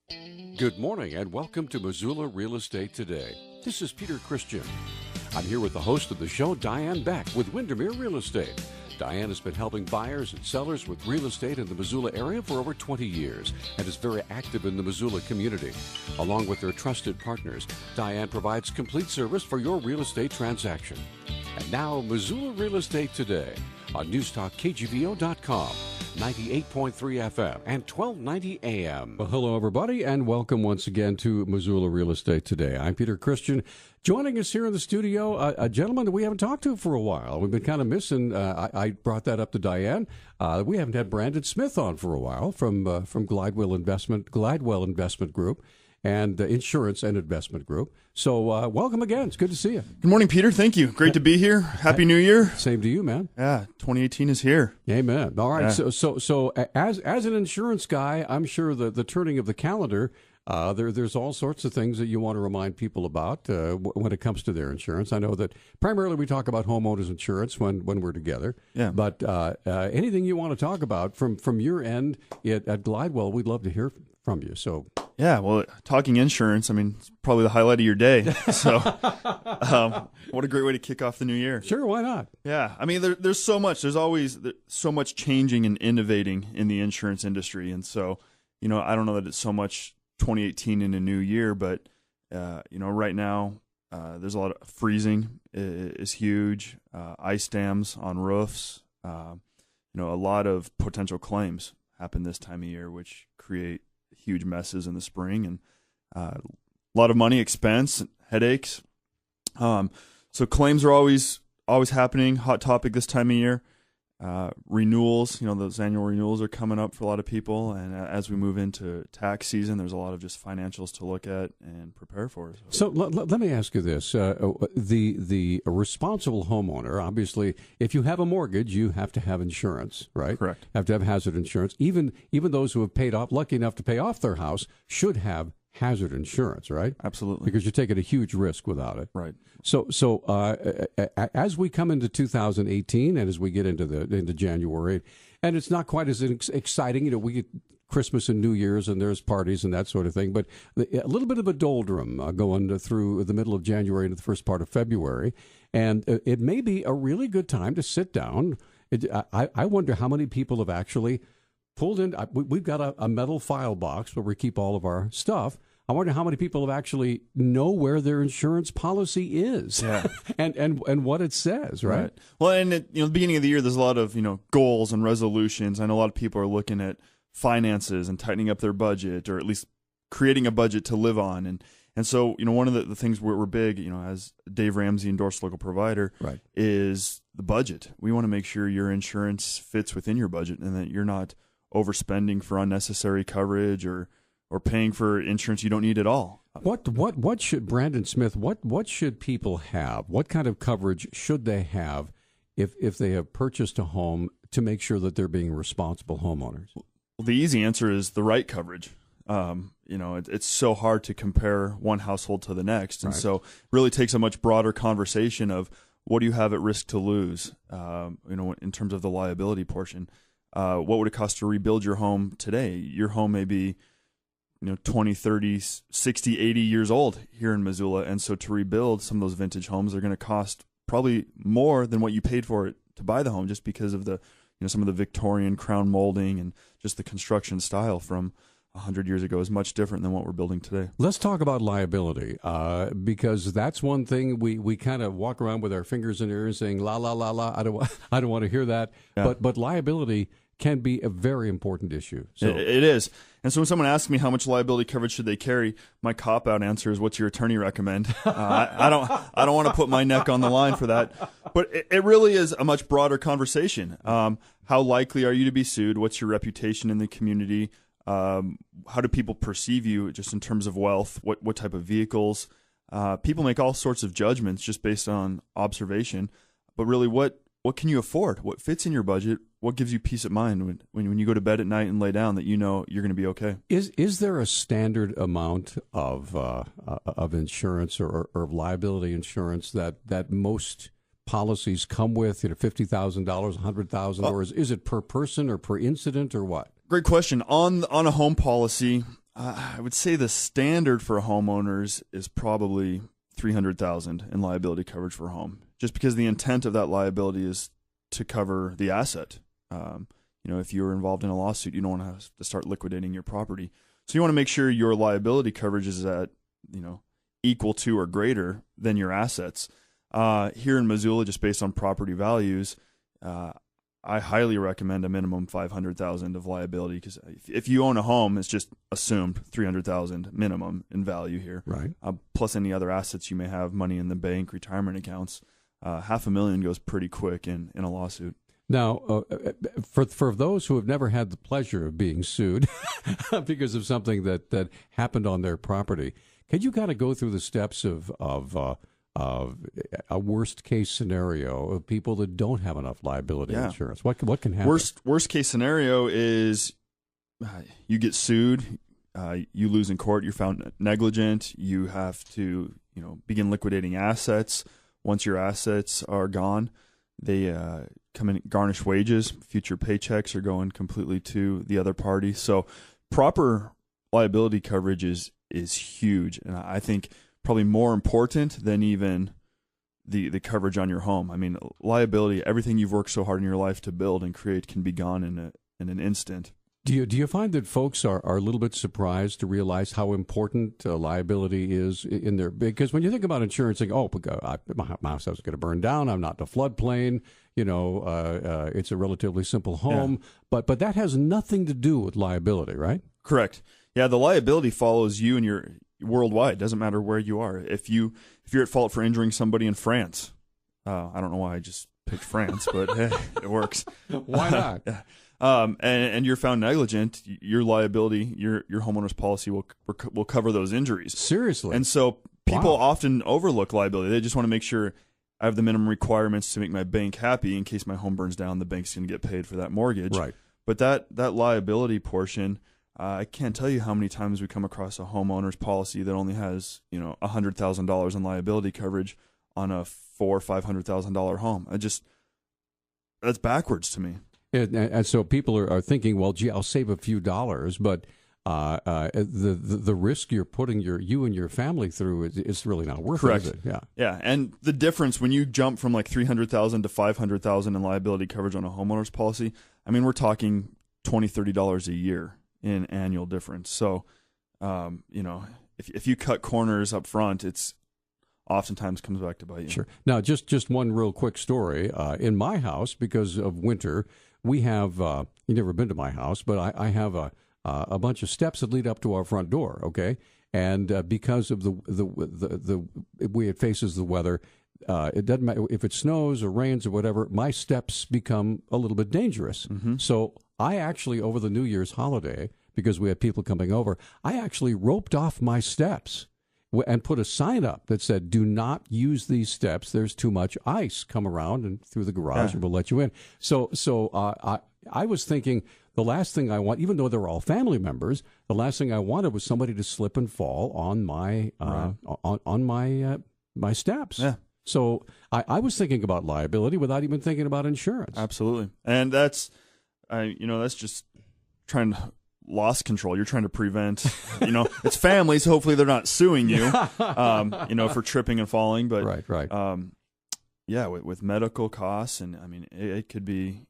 Good morning and welcome to Missoula Real Estate Today. This is Peter Christian. I'm here with the host of the show, Diane Beck, with Windermere Real Estate. Diane has been helping buyers and sellers with real estate in the Missoula area for over 20 years and is very active in the Missoula community. Along with their trusted partners, Diane provides complete service for your real estate transaction. And now, Missoula Real Estate Today on newstalkkgvo.com. 98.3 FM and 1290 AM. Well, hello, everybody, and welcome once again to Missoula Real Estate Today. I'm Peter Christian. Joining us here in the studio, a gentleman that we haven't talked to for a while. We've been kind of missing. I brought that up to Diane. We haven't had Brandon Smith on for a while from Glidewell Investment Group. And Insurance and Investment Group. So welcome again. It's good to see you. Good morning, Peter. Thank you. Great to be here. Happy New Year. Same to you, man. Yeah, 2018 is here. Amen. All right. Yeah. So as an insurance guy, I'm sure the turning of the calendar, there's all sorts of things that you want to remind people about when it comes to their insurance. I know that primarily we talk about homeowners insurance when we're together. Yeah. But anything you want to talk about from your end at Glidewell, we'd love to hear from you. So. Yeah, well, talking insurance, I mean, it's probably the highlight of your day. So what a great way to kick off the new year. Sure, why not? Yeah, I mean, there's so much. There's always so much changing and innovating in the insurance industry. And so, I don't know that it's so much 2018 in a new year, but, right now there's a lot of freezing is huge, ice dams on roofs, a lot of potential claims happen this time of year, which create huge messes in the spring and a lot of money, expense, headaches. So claims are always happening. Hot topic this time of year. Renewals, those annual renewals are coming up for a lot of people. And as we move into tax season, there's a lot of just financials to look at and prepare for. So let me ask you this. The responsible homeowner, obviously, if you have a mortgage, you have to have insurance, right? Correct. Have to have hazard insurance. Even those who have paid off, lucky enough to pay off their house, should have hazard insurance, right? Absolutely. Because you're taking a huge risk without it. Right. So as we come into 2018 and as we get into January, and it's not quite as exciting, we get Christmas and New Year's and there's parties and that sort of thing, but a little bit of a doldrum going through the middle of January into the first part of February, and it may be a really good time to sit down. I wonder how many people have actually pulled in. We've got a metal file box where we keep all of our stuff. I wonder how many people have actually know where their insurance policy is, yeah. and what it says, right? Well, and at the beginning of the year, there's a lot of goals and resolutions. I know a lot of people are looking at finances and tightening up their budget, or at least creating a budget to live on. And so one of the things we're big, as Dave Ramsey endorsed local provider, right, is the budget. We want to make sure your insurance fits within your budget and that you're not overspending for unnecessary coverage or paying for insurance you don't need at all. What should Brandon Smith? What should people have? What kind of coverage should they have if they have purchased a home to make sure that they're being responsible homeowners? Well, the easy answer is the right coverage. It's so hard to compare one household to the next, and so it really takes a much broader conversation of what do you have at risk to lose. In terms of the liability portion. What would it cost to rebuild your home today? Your home may be 20, 30, 60, 80 years old here in Missoula. And so to rebuild some of those vintage homes are going to cost probably more than what you paid for it to buy the home, just because of the, some of the Victorian crown molding and just the construction style from 100 years ago is much different than what we're building today. Let's talk about liability, because that's one thing we kind of walk around with our fingers in ears saying, la, la, la, la, I don't want to hear that. Yeah. But liability can be a very important issue. So. It is. And so when someone asks me how much liability coverage should they carry, my cop-out answer is, what's your attorney recommend? I don't want to put my neck on the line for that. But it really is a much broader conversation. How likely are you to be sued? What's your reputation in the community? How do people perceive you just in terms of wealth? What type of vehicles? People make all sorts of judgments just based on observation. But really, what can you afford? What fits in your budget? What gives you peace of mind when you go to bed at night and lay down that you're going to be okay? Is there a standard amount of insurance or liability insurance that most policies come with? $50,000, $100,000, or is it per person or per incident or what? Great question. On a home policy, I would say the standard for homeowners is probably $300,000 in liability coverage for a home, just because the intent of that liability is to cover the asset. If you're involved in a lawsuit, you don't want to have to start liquidating your property. So you want to make sure your liability coverage is at, equal to or greater than your assets. Here in Missoula, just based on property values, I highly recommend a minimum $500,000 of liability, because if you own a home, it's just assumed $300,000 minimum in value here. Right. Plus any other assets you may have, money in the bank, retirement accounts. $500,000 goes pretty quick in a lawsuit. Now, for those who have never had the pleasure of being sued because of something that happened on their property, can you kind of go through the steps of a worst case scenario of people that don't have enough liability insurance? What can happen? Worst case scenario is you get sued, you lose in court, you're found negligent, you have to begin liquidating assets. Once your assets are gone, they come in, garnish wages, future paychecks are going completely to the other party. So proper liability coverage is huge, and I think probably more important than even the coverage on your home. I mean, liability, everything you've worked so hard in your life to build and create can be gone in an instant. Do you find that folks are a little bit surprised to realize how important liability is in their, because when you think about insurance, like, my house is going to burn down, I'm not in a floodplain, it's a relatively simple home, but that has nothing to do with liability, right? Correct. Yeah, the liability follows you and your worldwide. Doesn't matter where you are. If you're at fault for injuring somebody in France, I don't know why I just picked France, but hey, it works. Why not? And you're found negligent, your liability, your homeowner's policy will cover those injuries. Seriously. And so people often overlook liability. They just want to make sure I have the minimum requirements to make my bank happy in case my home burns down. The bank's going to get paid for that mortgage. Right. But that liability portion, I can't tell you how many times we come across a homeowner's policy that only has $100,000 in liability coverage on a $400,000 or $500,000 home. That's backwards to me. And so people are thinking, well, gee, I'll save a few dollars, but the risk you're putting you and your family through is really not worth Correct. it, is it? Yeah. And the difference when you jump from like $300,000 to $500,000 in liability coverage on a homeowner's policy, I mean, we're talking $20, $30 a year in annual difference. So, if you cut corners up front, it's oftentimes comes back to bite you. Sure. Now, just one real quick story. In my house, because of winter, we have, you've never been to my house, but I have a bunch of steps that lead up to our front door, okay? And because of the way it faces the weather, it doesn't matter if it snows or rains or whatever, my steps become a little bit dangerous. Mm-hmm. So I actually, over the New Year's holiday, because we had people coming over, I actually roped off my steps and put a sign up that said, do not use these steps. There's too much ice. Come around and through the garage and we'll let you in. So I was thinking the last thing I want, even though they're all family members, the last thing I wanted was somebody to slip and fall on my my steps. Yeah. So I was thinking about liability without even thinking about insurance. Absolutely. And that's just trying to loss control. You're trying to prevent, it's families. Hopefully they're not suing you, for tripping and falling. But right. With medical costs, and I mean, it could be,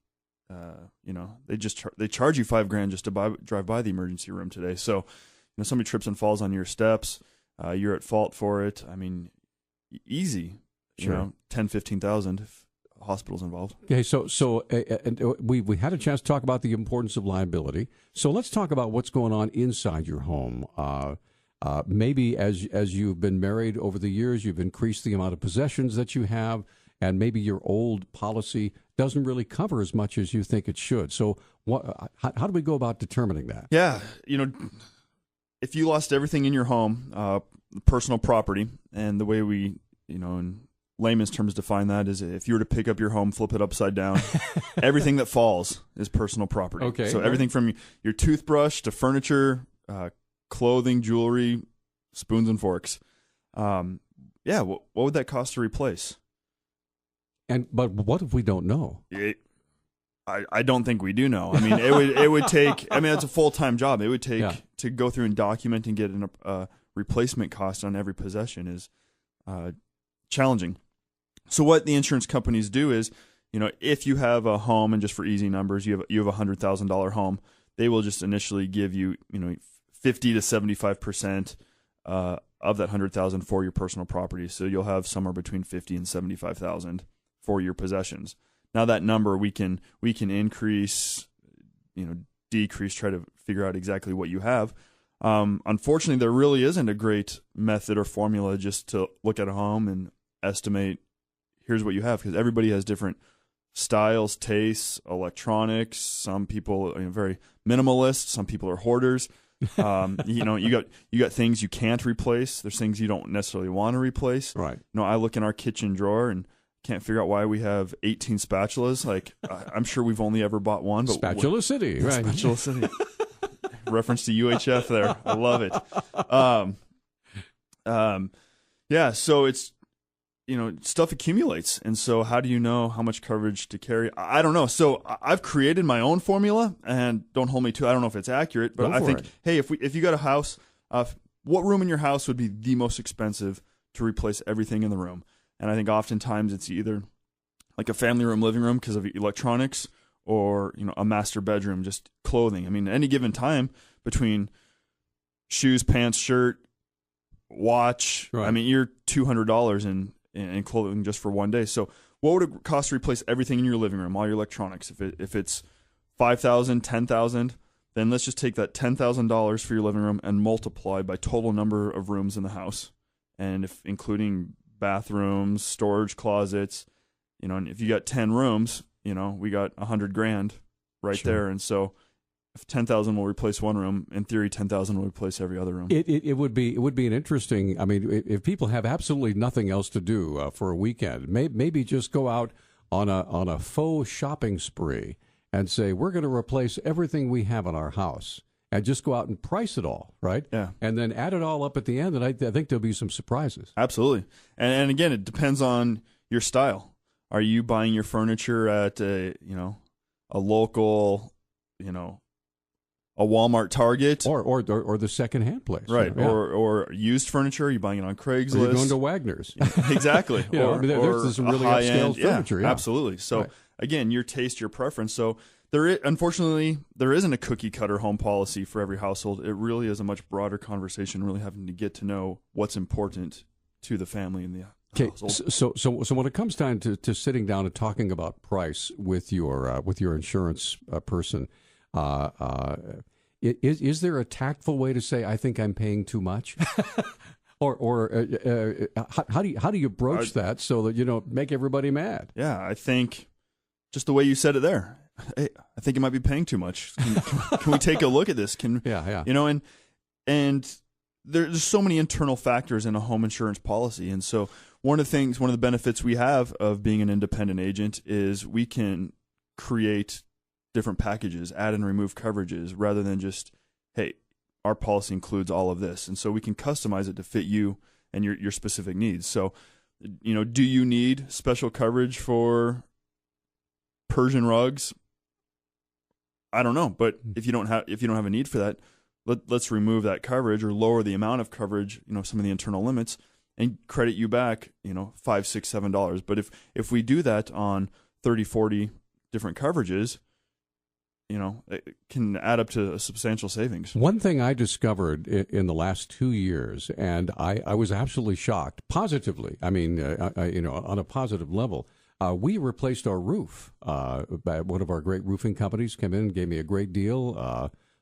they charge you $5,000 just to drive by the emergency room today. So, somebody trips and falls on your steps, you're at fault for it. I mean, easy, sure. 10, 15,000 if hospitals involved. Okay, so we had a chance to talk about the importance of liability. So let's talk about what's going on inside your home. Maybe as you've been married over the years, you've increased the amount of possessions that you have, and maybe your old policy doesn't really cover as much as you think it should. So how do we go about determining that? Yeah, if you lost everything in your home, personal property, and the way we, in layman's terms define that is if you were to pick up your home, flip it upside down, everything that falls is personal property. Okay. So everything from your toothbrush to furniture, clothing, jewelry, spoons and forks. What would that cost to replace? But what if we don't know? I don't think we do know. I mean, it would take. I mean, it's a full-time job. It would take to go through and document and get a replacement cost on every possession is challenging. So what the insurance companies do is, if you have a home, and just for easy numbers, you have a $100,000 home, they will just initially give you 50 to 75% of that $100,000 for your personal property. So you'll have somewhere between $50,000 and $75,000 for your possessions. Now that number we can increase, decrease, try to figure out exactly what you have. Unfortunately, there really isn't a great method or formula just to look at a home and estimate, here's what you have, because everybody has different styles, tastes, electronics. Some people are very minimalist. Some people are hoarders. You got things you can't replace. There's things you don't necessarily want to replace. Right. I look in our kitchen drawer and can't figure out why we have 18 spatulas. Like, I'm sure we've only ever bought one. But Spatula City, right? Spatula City. Reference to UHF there. I love it. Yeah. So it's, stuff accumulates. And so how do you know how much coverage to carry? I don't know. So I've created my own formula, and don't hold me to it. I don't know if it's accurate, but I think, hey, if you got a house, what room in your house would be the most expensive to replace everything in the room? And I think oftentimes it's either like a family room, living room because of electronics, or, a master bedroom, just clothing. I mean, any given time between shoes, pants, shirt, watch, right. I mean, you're $200 in clothing just for one day. So what would it cost to replace everything in your living room, all your electronics? If it's $5,000, $10,000, then let's just take that $10,000 for your living room and multiply by total number of rooms in the house. And if including bathrooms, storage closets, and if you got 10 rooms, we got $100,000 right sure. there. And so if 10,000 will replace one room, in theory, 10,000 will replace every other room. It would be an interesting. I mean, if people have absolutely nothing else to do for a weekend, maybe just go out on a faux shopping spree and say, we're going to replace everything we have in our house, and just go out and price it all, right? Yeah. And then add it all up at the end, and I think there'll be some surprises. Absolutely. And again, it depends on your style. Are you buying your furniture at a local, a Walmart, Target, or the secondhand place, right? Yeah. Or used furniture? Are you buying it on Craigslist? Or you're going to Wagner's, exactly. There's some really upscale furniture. Yeah, absolutely. So right. Again, your taste, your preference. So unfortunately, there isn't a cookie cutter home policy for every household. It really is a much broader conversation. Really having to get to know what's important to the family and the household. So when it comes time to sitting down and talking about price with your insurance person. Is there a tactful way to say, I think I'm paying too much? or how do you broach that so that you don't make everybody mad? Yeah, I think just the way you said it there. Hey, I think you might be paying too much. Can we take a look at this? Yeah. And there's so many internal factors in a home insurance policy. And so one of the benefits we have of being an independent agent is we can create different packages, add and remove coverages, rather than just, hey, our policy includes all of this. And so we can customize it to fit you and your specific needs. So, do you need special coverage for Persian rugs? I don't know, but if you don't have a need for that, let's remove that coverage or lower the amount of coverage, some of the internal limits, and credit you back, $5, $6, $7. But if we do that on 30, 40 different coverages, it can add up to a substantial savings. One thing I discovered in the last 2 years, and I was absolutely shocked, positively. I mean, on a positive level. We replaced our roof. One of our great roofing companies came in and gave me a great deal,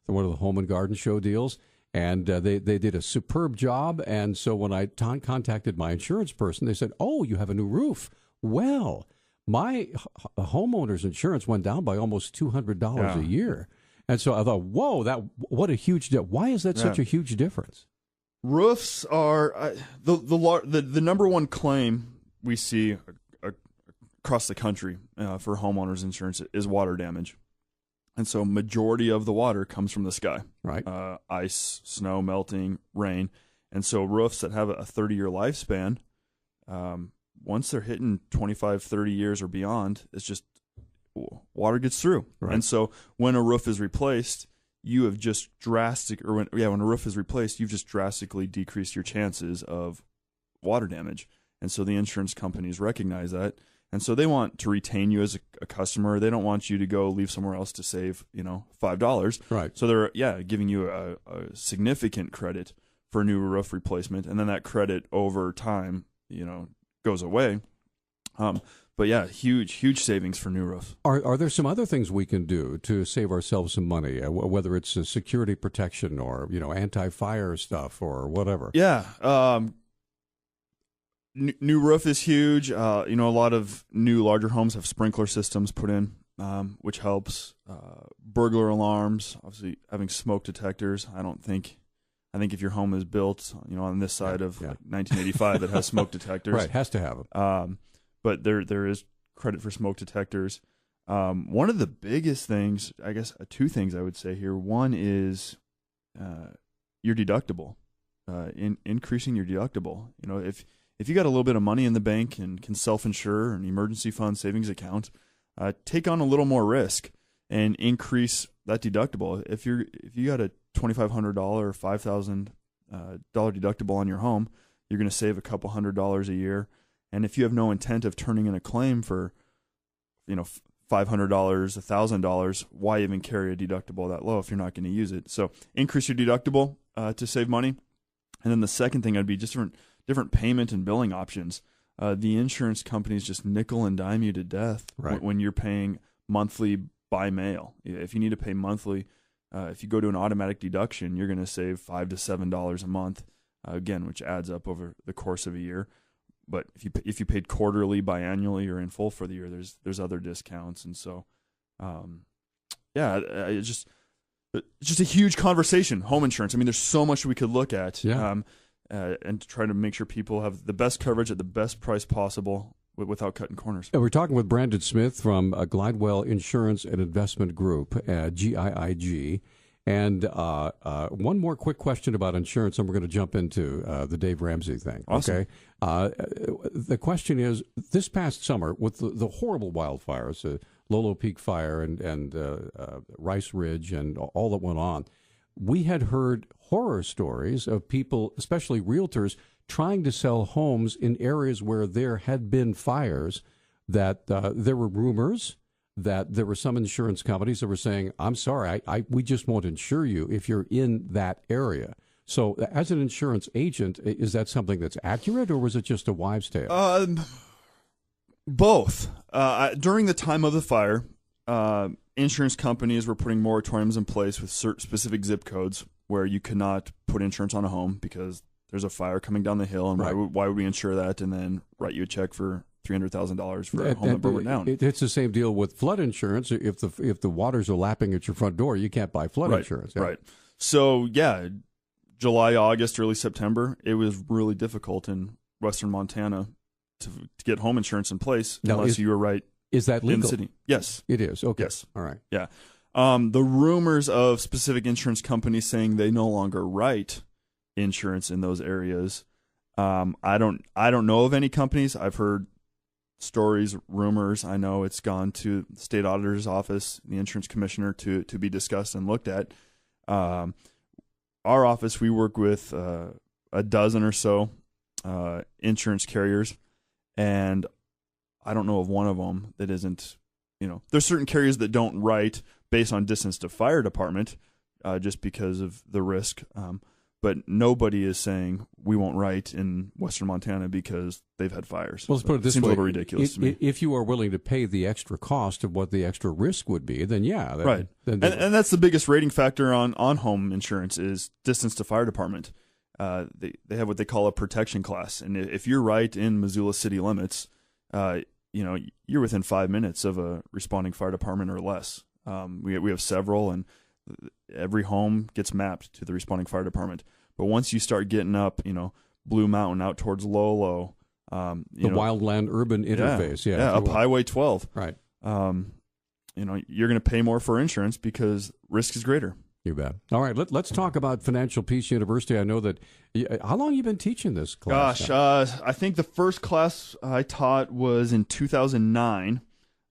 one of the Home and Garden Show deals, and they did a superb job. And so when I contacted my insurance person, they said, "Oh, you have a new roof." Well, my homeowner's insurance went down by almost $200 a year. And so I thought, whoa, what a huge difference. Why is that such a huge difference? Roofs are the number one claim we see across the country for homeowners insurance is water damage. And so majority of the water comes from the sky. Right. Ice, snow, melting, rain. And so roofs that have a 30-year lifespan, once they're hitting 25, 30 years or beyond, it's just water gets through. Right. And so when a roof is replaced, you have just when a roof is replaced, you've just drastically decreased your chances of water damage. And so the insurance companies recognize that. And so they want to retain you as a customer. They don't want you to go leave somewhere else to save, $5. Right. So they're, giving you a significant credit for a new roof replacement. And then that credit over time, goes away. But yeah, huge savings for new roofs. Are there some other things we can do to save ourselves some money, whether it's a security protection or, anti-fire stuff or whatever? Yeah. New roof is huge. A lot of new larger homes have sprinkler systems put in, which helps. Burglar alarms, obviously having smoke detectors. I think if your home is built, on this side of 1985, it has smoke detectors. Right, has to have them. But there is credit for smoke detectors. One of the biggest things, I guess, two things I would say here. One is your deductible. Increasing your deductible. If you got a little bit of money in the bank and can self-insure an emergency fund savings account, take on a little more risk and increase that deductible. If you got a $2,500 or $5,000 deductible on your home, you're going to save a couple $100 a year. And if you have no intent of turning in a claim for, $500, $1,000, why even carry a deductible that low if you're not going to use it? So increase your deductible to save money. And then the second thing would be just different payment and billing options. The insurance companies just nickel and dime you to death when you're paying monthly by mail. If you need to pay monthly, if you go to an automatic deduction, you're going to save $5 to $7 a month, again, which adds up over the course of a year. But if you paid quarterly, biannually, or in full for the year, there's other discounts. And so, it's just a huge conversation. Home insurance. I mean, there's so much we could look at. Yeah. And to try to make sure people have the best coverage at the best price possible without cutting corners. And we're talking with Brandon Smith from Glidewell Insurance and Investment Group, GIIG. And one more quick question about insurance, and we're going to jump into the Dave Ramsey thing. Awesome. Okay. The question is, this past summer, with the horrible wildfires, Lolo Peak Fire and Rice Ridge and all that went on, we had heard horror stories of people, especially realtors, trying to sell homes in areas where there had been fires, that there were rumors that there were some insurance companies that were saying, I'm sorry, we just won't insure you if you're in that area. So as an insurance agent, is that something that's accurate, or was it just a wives' tale? Both. During the time of the fire, insurance companies were putting moratoriums in place with specific zip codes where you could not put insurance on a home because there's a fire coming down the hill, and why would we insure that and then write you a check for $300,000 for a home that burned down? It's the same deal with flood insurance. If the waters are lapping at your front door, you can't buy flood insurance. Right. So July, August, early September, it was really difficult in western Montana to get home insurance in place unless you were right. Is that legal? In the city? Yes, it is. Okay. Yes. All right. Yeah. The rumors of specific insurance companies saying they no longer write insurance in those areas. I don't know of any companies. I've heard stories, rumors. I know it's gone to the state auditor's office, the insurance commissioner, to be discussed and looked at. Our office, we work with a dozen or so insurance carriers, and I don't know of one of them that isn't, there's certain carriers that don't write based on distance to fire department just because of the risk. But nobody is saying we won't write in western Montana because they've had fires. Well, let's put it this way. Seems a little ridiculous to me. If you are willing to pay the extra cost of what the extra risk would be, then yeah. Right. And that's the biggest rating factor on home insurance is distance to fire department. They have what they call a protection class. And if you're right in Missoula city limits, you're within 5 minutes of a responding fire department or less. We have several, and every home gets mapped to the responding fire department. But once you start getting up, Blue Mountain out towards Lolo, the wildland urban interface, up Highway 12, right? You're going to pay more for insurance because risk is greater. You bet. All right, let's talk about Financial Peace University. I know that. How long have you been teaching this class? Gosh, I think the first class I taught was in 2009.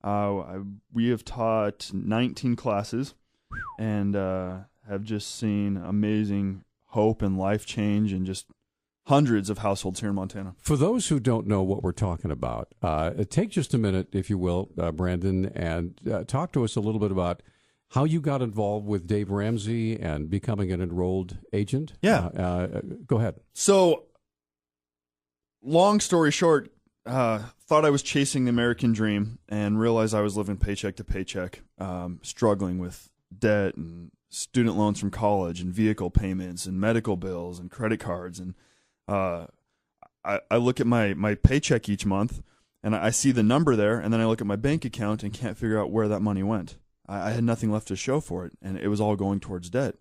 We have taught 19 classes and have just seen amazing hope and life change and just hundreds of households here in Montana. For those who don't know what we're talking about, take just a minute, if you will, Brandon, and talk to us a little bit about how you got involved with Dave Ramsey and becoming an enrolled agent. Yeah. Go ahead. So, long story short, thought I was chasing the American dream and realized I was living paycheck to paycheck, struggling with debt and student loans from college and vehicle payments and medical bills and credit cards. And I look at my paycheck each month and I see the number there, and then I look at my bank account and can't figure out where that money went. I had nothing left to show for it, and it was all going towards debt.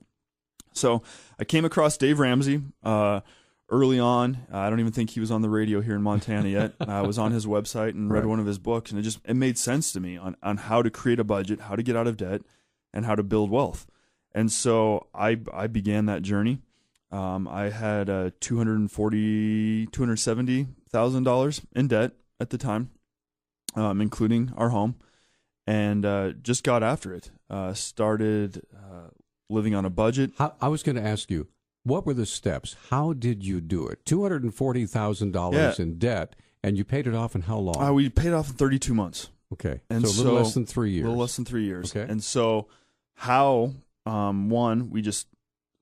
So I came across Dave Ramsey early on. I don't even think he was on the radio here in Montana yet. I was on his website and read one of his books, and it made sense to me on how to create a budget, how to get out of debt, and how to build wealth. And so I began that journey. I had $270,000 in debt at the time, including our home, and just got after it. Started living on a budget. I was going to ask you, what were the steps? How did you do it? $240,000 in debt, and you paid it off in how long? We paid it off in 32 months. Okay, and so a little less than 3 years. A little less than 3 years. Okay. And so how, one, we just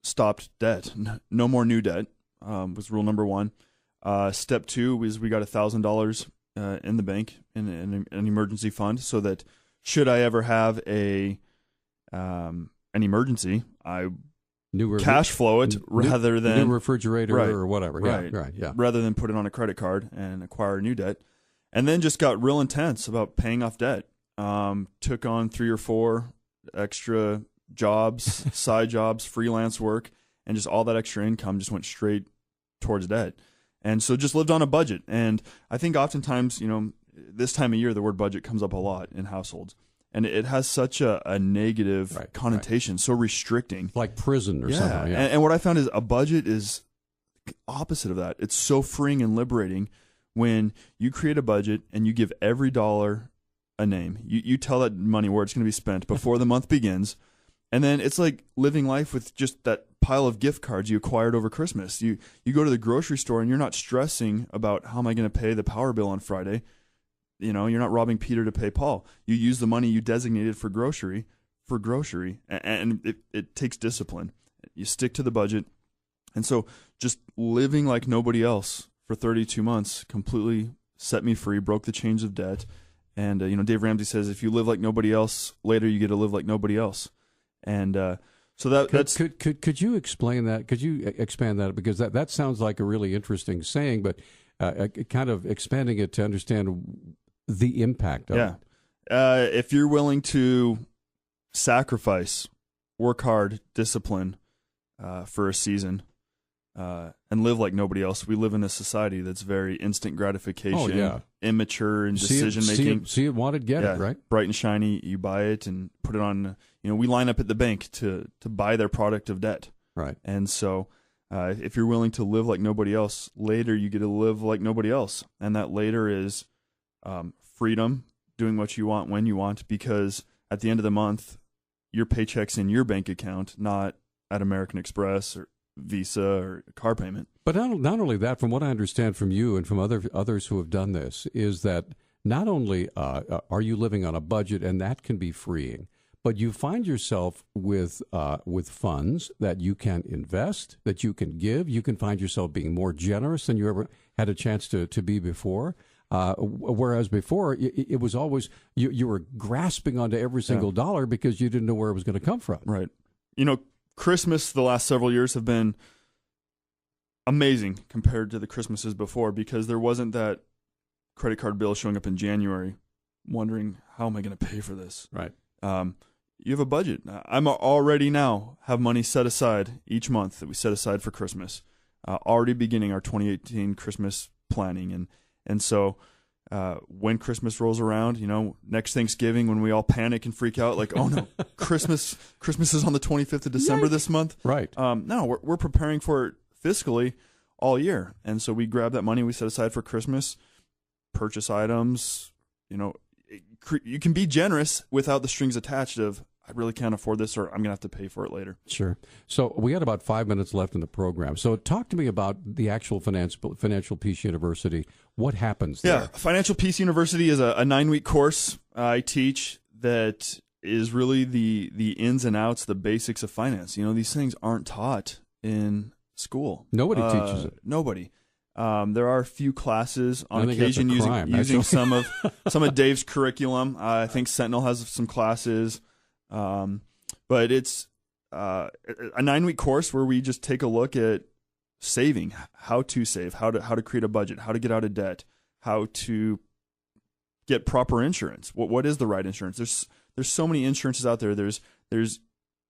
stopped debt. No more new debt was rule number one. Step two is we got $1,000 in the bank in an emergency fund, so that should I ever have an emergency, I cash flow it rather than new refrigerator or whatever. Right. Yeah. Rather than put it on a credit card and acquire new debt. And then just got real intense about paying off debt. Took on 3 or 4 extra jobs, side jobs, freelance work, and just all that extra income just went straight towards debt. And so just lived on a budget. And I think oftentimes, this time of year, the word budget comes up a lot in households. And it has such a negative connotation, so restricting. Like prison or something. Yeah. And what I found is a budget is opposite of that. It's so freeing and liberating when you create a budget and you give every dollar a name. You tell that money where it's going to be spent before the month begins. And then it's like living life with just that pile of gift cards you acquired over Christmas. You go to the grocery store and you're not stressing about how am I going to pay the power bill on Friday. You're not robbing Peter to pay Paul. You use the money you designated for grocery, and it takes discipline. You stick to the budget. And so just living like nobody else for 32 months completely set me free, broke the chains of debt. And, Dave Ramsey says, if you live like nobody else, later you get to live like nobody else. And so that's... Could you explain that? Could you expand that? Because that sounds like a really interesting saying, but kind of expanding it to understand the impact of it. If you're willing to sacrifice, work hard, discipline for a season, and live like nobody else. We live in a society that's very instant gratification, immature in decision making. See it, want it, get it, right? Bright and shiny, you buy it and put it on. We line up at the bank to buy their product of debt, right? And so, if you're willing to live like nobody else, later you get to live like nobody else, and that later is freedom, doing what you want when you want, because at the end of the month, your paycheck's in your bank account, not at American Express or Visa or car payment. But not only that, from what I understand from you and from others who have done this, is that not only are you living on a budget, and that can be freeing, but you find yourself with funds that you can invest, that you can give. You can find yourself being more generous than you ever had a chance to be before. Whereas before, it was always you were grasping onto every single dollar because you didn't know where it was going to come from. Right. Christmas the last several years have been amazing compared to the Christmases before, because there wasn't that credit card bill showing up in January wondering, how am I going to pay for this? Right. You have a budget. I'm already now have money set aside each month that we set aside for Christmas. Already beginning our 2018 Christmas planning. And so when Christmas rolls around, next Thanksgiving, when we all panic and freak out, like, oh no, Christmas is on the 25th of December this month. Right. No, we're preparing for it fiscally all year. And so we grab that money we set aside for Christmas, purchase items, you can be generous without the strings attached of, I really can't afford this, or I'm going to have to pay for it later. Sure. So we got about 5 minutes left in the program. So talk to me about the actual Financial Peace University. What happens there? Yeah, Financial Peace University is a 9-week course I teach that is really the ins and outs, the basics of finance. These things aren't taught in school. Nobody teaches it. Nobody. There are a few classes on I think occasion that's a crime, using some of Dave's curriculum. I think Sentinel has some classes. But it's a 9-week course where we just take a look at saving, how to save, how to create a budget, how to get out of debt, how to get proper insurance. What is the right insurance? There's so many insurances out there. There's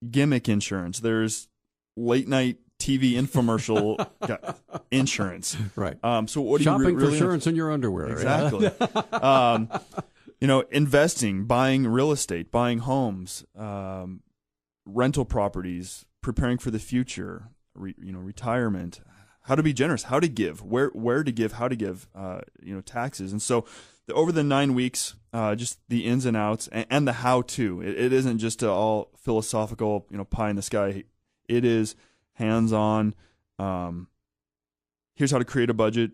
gimmick insurance. There's late night TV infomercial insurance. Right. So what Shopping do you really for insurance in your underwear. Exactly. Investing, buying real estate, buying homes, rental properties, preparing for the future, retirement, how to be generous, how to give, where to give, how to give, taxes. And so over the 9 weeks, just the ins and outs and the how to. It isn't just all philosophical, pie in the sky. It is hands-on. Here's how to create a budget.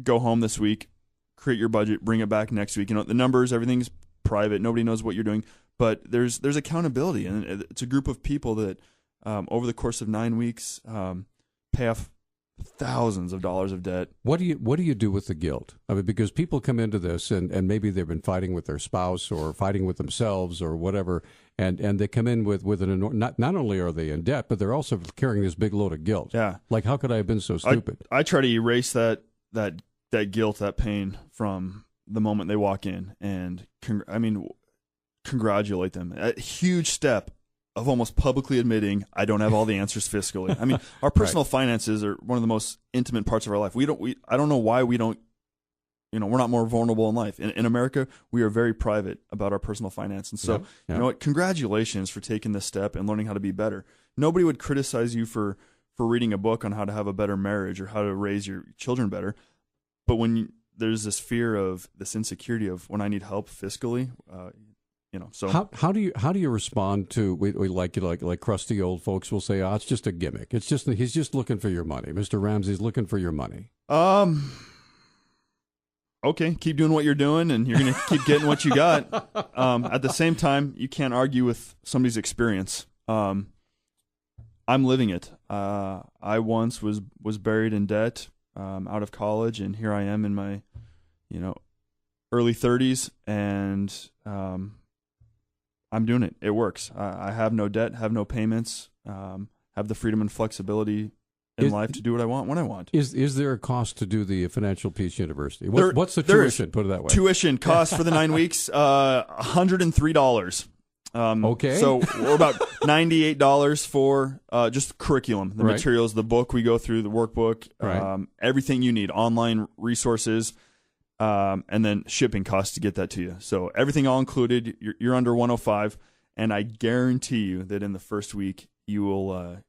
Go home this week. Create your budget, bring it back next week. The numbers, everything's private. Nobody knows what you're doing, but there's accountability, and it's a group of people that over the course of 9 weeks pay off thousands of dollars of debt. What do you do with the guilt? I mean, because people come into this and maybe they've been fighting with their spouse or fighting with themselves or whatever, and they come in with not only are they in debt, but they're also carrying this big load of guilt. Yeah, like how could I have been so stupid? I try to erase that guilt, that pain from the moment they walk in and congratulate them. A huge step of almost publicly admitting I don't have all the answers fiscally. I mean, our personal finances are one of the most intimate parts of our life. I don't know why we don't, we're not more vulnerable in life. In America, we are very private about our personal finance. And so, you know what, congratulations for taking this step and learning how to be better. Nobody would criticize you for reading a book on how to have a better marriage or how to raise your children better. But when there's this fear of this insecurity of when I need help fiscally, so how do you respond to we like crusty old folks will say, it's just a gimmick. It's just he's just looking for your money. Mr. Ramsey's looking for your money. Okay, keep doing what you're doing, and you're gonna keep getting what you got. At the same time, you can't argue with somebody's experience. I'm living it. I once was buried in debt. Out of college, and here I am in my, early 30s, and I'm doing it. It works. I have no debt, have no payments, have the freedom and flexibility in life to do what I want when I want. Is there a cost to do the Financial Peace University? What's the tuition? Put it that way. Tuition cost for the 9 weeks, $103. Okay. So we're about $98 for just curriculum, the materials, the book we go through, the workbook, everything you need, online resources, and then shipping costs to get that to you. So everything all included, you're under $105, and I guarantee you that in the first week you will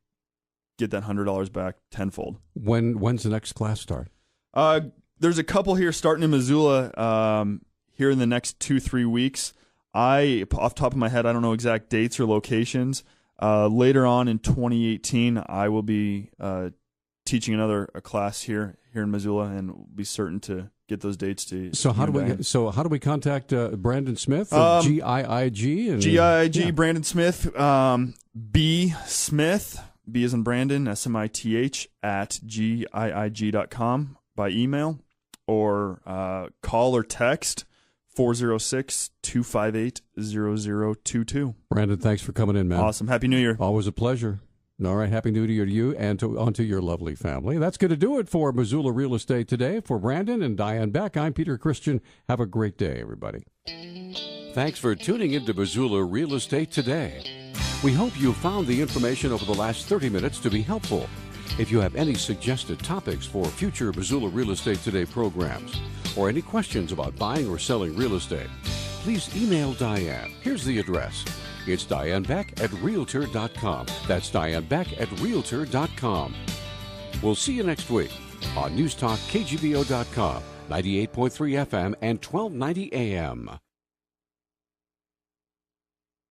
get that $100 back tenfold. When's the next class start? There's a couple here starting in Missoula here in the next 2-3 weeks. Off the top of my head, I don't know exact dates or locations. Later on in 2018, I will be teaching a class here in Missoula, and we'll be certain to get those dates to you. So how do we contact Brandon Smith of GIIG? GIIG, Brandon Smith, B Smith, B as in Brandon, SMITH at GIIG.com by email, or call or text 406-258-0022. Brandon, thanks for coming in, man. Awesome. Happy New Year. Always a pleasure. All right, Happy New Year to you and onto your lovely family. That's going to do it for Missoula Real Estate today. For Brandon and Diane Beck, I'm Peter Christian. Have a great day, everybody. Thanks for tuning into Missoula Real Estate today. We hope you found the information over the last 30 minutes to be helpful. If you have any suggested topics for future Missoula Real Estate Today programs, or any questions about buying or selling real estate, please email Diane. Here's the address. It's Diane Beck at Realtor.com. That's Diane Beck at Realtor.com. We'll see you next week on News Talk KGBO.com, 98.3 FM and 1290 AM.